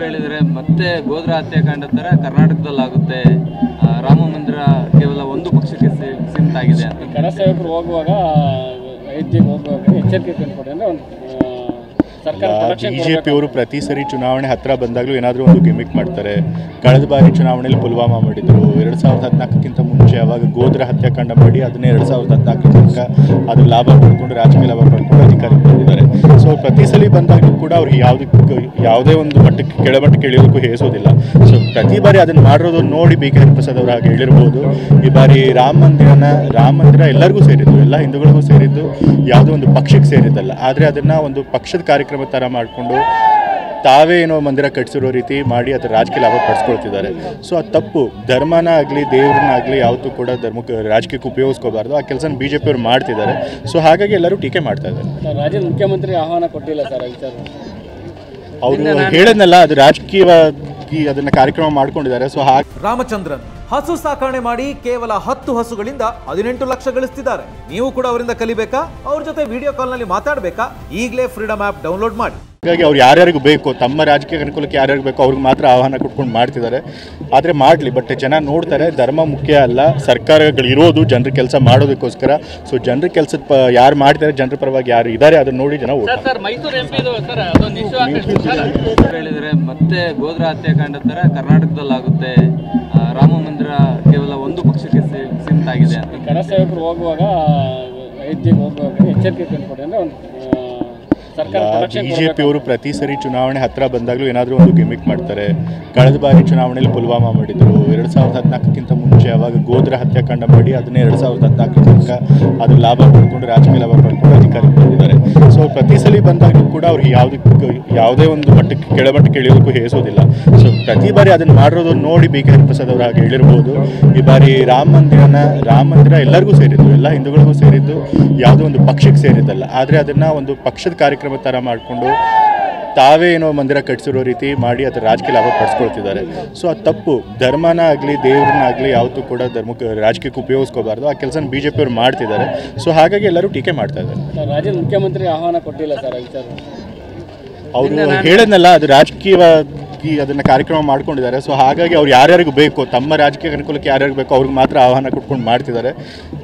ಹೇಳಿದರೆ ಮತ್ತೆ ಗೋದ್ರ ಹತ್ಯಾಕಾಂಡ ತರ ಕರ್ನಾಟಕದಲ್ಲಾಗುತ್ತೆ. ರಾಮ ಮಂದಿರ ಕೇವಲ ಒಂದು ಪಕ್ಷಕ್ಕೆ ಸೀಮಿತ ಆಗಿದೆ ಅಂತ ಕರ ಸೇವಕರು ಹೋಗುವಾಗ ವೈದ್ಯರಿಗೆ ಹೋಗುವಾಗ ಎಚ್ಚರಿಕೆ ಕೊಡಿ ಅಂದ್ರೆ ಒಂದು ಬಿಜೆಪಿ ಅವರು ಪ್ರತಿ ಸರಿ ಚುನಾವಣೆ ಹತ್ರ ಬಂದಾಗಲೂ ಏನಾದರೂ ಒಂದು ಗಿಮಿಕ್ ಮಾಡ್ತಾರೆ. ಕಳೆದ ಬಾರಿ ಚುನಾವಣೆಯಲ್ಲಿ ಪುಲ್ವಾಮಾ ಮಾಡಿದ್ರು. 2014ಕ್ಕಿಂತ ಮುಂಚೆ ಅವಾಗ ಗೋದ್ರ ಹತ್ಯಾಕಾಂಡ ಮಾಡಿ ಅದನ್ನೇ 2014 ತನಕ ಅದು ಲಾಭ ಪಡ್ಕೊಂಡು ರಾಜಕೀಯ ಲಾಭ ಪಡ್ಕೊಂಡು ಅಧಿಕಾರಕ್ಕೆ ಬಂದಿದ್ದಾರೆ. ಸೊ ಪ್ರತಿ ಸಲ ಬಂದಾಗಲೂ ಕೂಡ ಅವ್ರಿಗೆ ಯಾವುದೇ ಒಂದು ಮಟ್ಟಕ್ಕೆ ಕೆಳಮಟ್ಟಕ್ಕೆ ಇಳಿಯೋದಕ್ಕೂ ಹೇಸೋದಿಲ್ಲ. ಸೊ ಪ್ರತಿ ಬಾರಿ ಅದನ್ನು ಮಾಡಿರೋದು ನೋಡಿ ಬಿ ಕೆ ಹರಿಪ್ರಸಾದ್ ಅವರು ಹಾಗೆ ಹೇಳಿರ್ಬೋದು. ಈ ಬಾರಿ ರಾಮ ಮಂದಿರ ಎಲ್ಲರಿಗೂ ಸೇರಿದ್ದು, ಎಲ್ಲ ಹಿಂದೂಗಳಿಗೂ ಸೇರಿದ್ದು, ಯಾವುದೋ ಒಂದು ಪಕ್ಷಕ್ಕೆ ಸೇರಿದ್ದಲ್ಲ. ಆದರೆ ಅದನ್ನು ಒಂದು ಪಕ್ಷದ ಕಾರ್ಯಕ್ರಮ ಥರ ಮಾಡಿಕೊಂಡು ತಾವೇ ಏನೋ ಮಂದಿರ ಕಟ್ಟಿಸಿರೋ ರೀತಿ ಮಾಡಿ ಅದರ ರಾಜಕೀಯ ಲಾಭ ಪಡಿಸ್ಕೊಳ್ತಿದ್ದಾರೆ. ಸೊ ಅದು ತಪ್ಪು. ಧರ್ಮನ ಆಗಲಿ ದೇವ್ರನ್ನಾಗಲಿ ಯಾವತ್ತೂ ಕೂಡ ರಾಜಕೀಯಕ್ಕೆ ಉಪಯೋಗಿಸ್ಕೋಬಾರ್ದು. ಆ ಕೆಲಸನ BJP ಅವರು ಮಾಡ್ತಿದ್ದಾರೆ. ಸೊ ಹಾಗಾಗಿ ಎಲ್ಲರೂ ಟೀಕೆ ಮಾಡ್ತಾ ಇದ್ದಾರೆ. ರಾಜ್ಯದ ಮುಖ್ಯಮಂತ್ರಿ ಆಹ್ವಾನ ಕೊಟ್ಟಿಲ್ಲ ಸರ್ ವಿಚಾರ. ಅವರು ಹೇಳಿದ್ನಲ್ಲ, ಅದು ರಾಜಕೀಯವಾಗಿ ಅದನ್ನ ಕಾರ್ಯಕ್ರಮ ಮಾಡ್ಕೊಂಡಿದ್ದಾರೆ. ಸೊ ಹಾಗೆ ರಾಮಚಂದ್ರನ್ ಹಸು ಸಾಕಣೆ ಮಾಡಿ ಕೇವಲ 10 ಹಸುಗಳಿಂದ 18 ಲಕ್ಷ ಗಳಿಸ್ತಿದ್ದಾರೆ. ನೀವು ಕೂಡ ಅವರಿಂದ ಕಲಿಬೇಕಾ? ಅವ್ರ ಜೊತೆ ವಿಡಿಯೋ ಕಾಲ್ನಲ್ಲಿ ಮಾತಾಡಬೇಕಾ? ಈಗಲೇ ಫ್ರೀಡಮ್ ಆ್ಯಪ್ ಡೌನ್ಲೋಡ್ ಮಾಡಿ. ಹಾಗಾಗಿ ಅವ್ರು ಯಾರ್ಯಾರಿಗೂ ಬೇಕು, ತಮ್ಮ ರಾಜಕೀಯ ಅನುಕೂಲಕ್ಕೆ ಯಾರ್ಯಾರಿಗೆ ಬೇಕೋ ಅವ್ರಿಗೆ ಮಾತ್ರ ಆಹ್ವಾನ ಕೊಟ್ಕೊಂಡು ಮಾಡ್ತಿದ್ದಾರೆ. ಆದರೆ ಮಾಡಲಿ, ಬಟ್ ಜನ ನೋಡ್ತಾರೆ. ಧರ್ಮ ಮುಖ್ಯ ಅಲ್ಲ, ಸರ್ಕಾರಗಳಿರೋದು ಜನರ ಕೆಲಸ ಮಾಡೋದಕ್ಕೋಸ್ಕರ. ಸೊ ಜನರ ಕೆಲಸದ ಯಾರು ಮಾಡ್ತಾರೆ, ಜನರ ಪರವಾಗಿ ಯಾರು ಇದ್ದಾರೆ ಅದನ್ನ ನೋಡಿ ಜನ ಹೇಳಿದರೆ ಮತ್ತೆ ಗೋದ್ರ ಹತ್ಯಾಕಾಂಡ ತರ ಕರ್ನಾಟಕದಲ್ಲಾಗುತ್ತೆ. ರಾಮ ಮಂದಿರ ಕೇವಲ ಒಂದು ಪಕ್ಷಕ್ಕೆ ಸೀಮಿತ ಆಗಿದೆ ಅಂತ ಕರ ಸೇವಕರು ಹೋಗುವಾಗ ವೈದ್ಯರಿಗೆ ಹೋಗುವಾಗ ಎಚ್ಚರಿಕೆ ಕೊಡಿ ಅಂದ್ರೆ ಒಂದು ಬಿಜೆಪಿ ಅವರು ಪ್ರತಿ ಸರಿ ಚುನಾವಣೆ ಹತ್ರ ಬಂದಾಗಲೂ ಏನಾದರೂ ಒಂದು ಗಿಮಿಕ್ ಮಾಡ್ತಾರೆ. ಕಳೆದ ಬಾರಿ ಚುನಾವಣೆಯಲ್ಲಿ ಪುಲ್ವಾಮಾ ಮಾಡಿದ್ರು. 2014ಕ್ಕಿಂತ ಮುಂಚೆ ಅವಾಗ ಗೋದ್ರ ಹತ್ಯಾಕಾಂಡ ಮಾಡಿ ಅದನ್ನೇ 2014 ತನಕ ಅದು ಲಾಭ ಪಡ್ಕೊಂಡು ರಾಜಕೀಯ ಲಾಭ ಪಡ್ಕೊಂಡು ಅಧಿಕಾರಕ್ಕೆ ಬಂದಿದ್ದಾರೆ. ಸೊ ಪ್ರತಿ ಸಲ ಬಂದಾಗಲೂ ಕೂಡ ಅವ್ರಿಗೆ ಯಾವುದೇ ಒಂದು ಮಟ್ಟಕ್ಕೆ ಕೆಳಮಟ್ಟಕ್ಕೆ ಇಳಿಯೋದಕ್ಕೂ ಹೇಸೋದಿಲ್ಲ. ಸೊ ಪ್ರತಿ ಬಾರಿ ಅದನ್ನು ಮಾಡಿರೋದು ನೋಡಿ ಬಿ ಕೆ ಹರಿಪ್ರಸಾದ್ ಅವರು ಹಾಗೆ ಹೇಳಿರ್ಬೋದು. ಈ ಬಾರಿ ರಾಮ ಮಂದಿರ ಎಲ್ಲರಿಗೂ ಸೇರಿದ್ದು, ಎಲ್ಲ ಹಿಂದೂಗಳಿಗೂ ಸೇರಿದ್ದು, ಯಾವುದೋ ಒಂದು ಪಕ್ಷಕ್ಕೆ ಸೇರಿದ್ದಲ್ಲ. ಆದರೆ ಅದನ್ನು ಒಂದು ಪಕ್ಷದ ಕಾರ್ಯಕ್ರಮ ಥರ ಮಾಡಿಕೊಂಡು ತಾವೇ ಏನೋ ಮಂದಿರ ಕಟ್ಟಿಸಿರೋ ರೀತಿ ಮಾಡಿ ಅದರ ರಾಜಕೀಯ ಲಾಭ ಪಡಿಸ್ಕೊಳ್ತಿದ್ದಾರೆ. ಸೊ ಅದು ತಪ್ಪು. ಧರ್ಮನ ಆಗಲಿ ದೇವ್ರನ್ನಾಗಲಿ ಯಾವತ್ತೂ ಕೂಡ ರಾಜಕೀಯಕ್ಕೆ ಉಪಯೋಗಿಸ್ಕೋಬಾರ್ದು. ಆ ಕೆಲಸನ BJP ಅವರು ಮಾಡ್ತಿದ್ದಾರೆ. ಸೊ ಹಾಗಾಗಿ ಎಲ್ಲರೂ ಟೀಕೆ ಮಾಡ್ತಾ ಇದ್ದಾರೆ. ರಾಜ್ಯದ ಮುಖ್ಯಮಂತ್ರಿ ಆಹ್ವಾನ ಕೊಟ್ಟಿಲ್ಲ ಸರ್ ವಿಚಾರ. ಅವರು ಹೇಳಿದ್ನಲ್ಲ, ಅದು ರಾಜಕೀಯವಾಗಿ ಅದನ್ನ ಕಾರ್ಯಕ್ರಮ ಮಾಡ್ಕೊಂಡಿದ್ದಾರೆ. ಸೊ ಹಾಗಾಗಿ ಅವ್ರು ಯಾರ್ಯಾರಿಗೂ ಬೇಕು, ತಮ್ಮ ರಾಜಕೀಯ ಅನುಕೂಲಕ್ಕೆ ಯಾರ್ಯಾರಿಗೆ ಬೇಕೋ ಅವ್ರಿಗೆ ಮಾತ್ರ ಆಹ್ವಾನ ಕೊಟ್ಕೊಂಡು ಮಾಡ್ತಿದ್ದಾರೆ.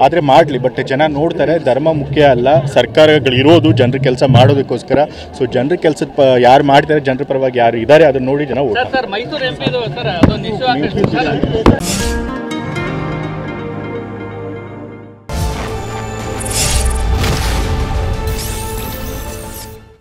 ಆದರೆ ಮಾಡಲಿ, ಬಟ್ ಜನ ನೋಡ್ತಾರೆ. ಧರ್ಮ ಮುಖ್ಯ ಅಲ್ಲ, ಸರ್ಕಾರಗಳಿರೋದು ಜನರ ಕೆಲಸ ಮಾಡೋದಕ್ಕೋಸ್ಕರ. ಸೊ ಜನರ ಕೆಲಸದ ಯಾರು ಮಾಡ್ತಾರೆ, ಜನರ ಪರವಾಗಿ ಯಾರು ಇದ್ದಾರೆ ಅದನ್ನ ನೋಡಿ ಜನ